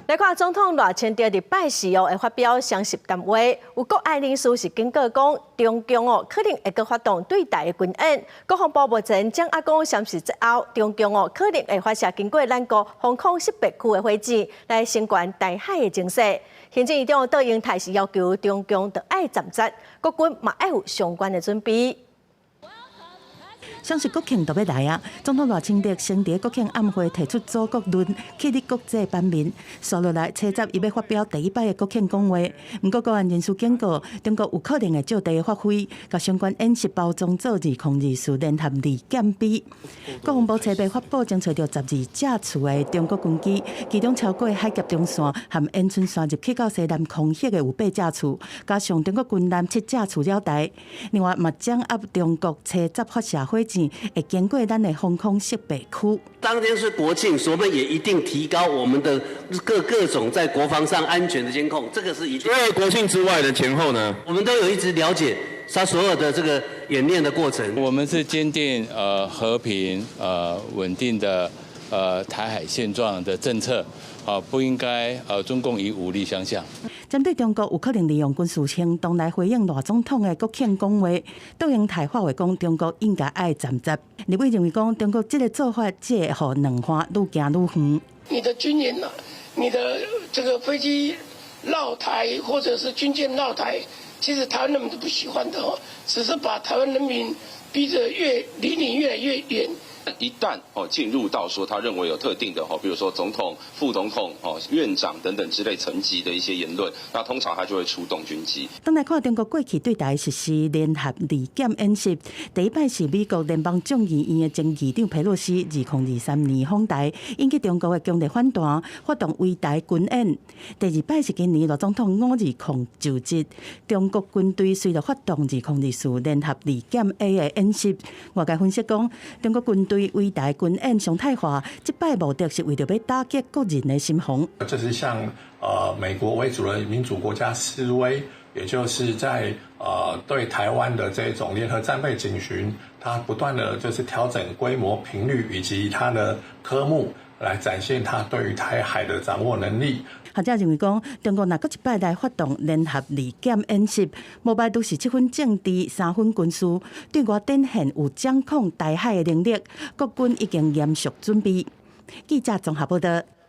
来看总统赖清德伫拜四会发表双十谈话，有国安人士是警告讲，中共可能会发动对台的军演。国防部目前将讲30之后，中共可能会发射经过咱国防空识别区的火箭，来升悬台海的情势。行政院长杜英泰是要求中共得爱暂停，国军嘛要有相关的准备。双十国庆都要来啊！总统赖清德先伫国庆晚会提出祖国论，启立国际版面。接落来，车集伊要发表第一摆的国庆讲话。不过，国安人士警告，中国有可能会借题发挥，甲相关演习包装做2024联合利剑比。国防部车备发布，将找到12架次的中国军机，其中超过海峡中线和延春线入去到西南空隙的有8架次，加上中国军舰7架次了台。另外，嘛掌握中国车集发射火箭。会经过咱的防空识别区。当天是国庆，所以我们也一定提高我们的各种在国防上安全的监控，这个是一定。所以国庆之外的前后呢，我们都有一直了解他所有的这个演练的过程。我们是坚定和平稳定的台海现状的政策。不应该中共以武力相向。针对中国有可能利用军事行动来回应赖总统的国庆讲话，杜英泰发话讲，中国应该爱暂停。立委认为讲，中国这个做法只会让两岸愈行愈远。你的军演你的这个飞机绕台或者是军舰绕台，其实台湾人民都不喜欢的只是把台湾人民逼着离你越来越远。一旦进入到说他认为有特定的比如说总统、副总统、院长等等之类层级的一些言论，那通常他就会出动军机。当来看中国过去对台实施联合利剑演习，第一摆是美国联邦众议院的前议长佩洛西2023年访台，引起中国的强烈反弹，发动围台军演。第二摆是今年赖总统520就职，中国军队随着发动2024联合利剑 A 的演习。外界分析讲，中国军队围台军演常态化，这摆目的是为了要打击国人的心防。这是向美国为主的民主国家示威，也就是在对台湾的这种联合战备警巡，它不断的就是调整规模、频率以及它的科目，来展现它对于台海的掌握能力。学者认为讲，中国若搁一摆来发动联合利剑演习，无歹都是7分政治、3分军事，对外展现有掌控台海的能力，国军已经严肃准备。记者综合报道。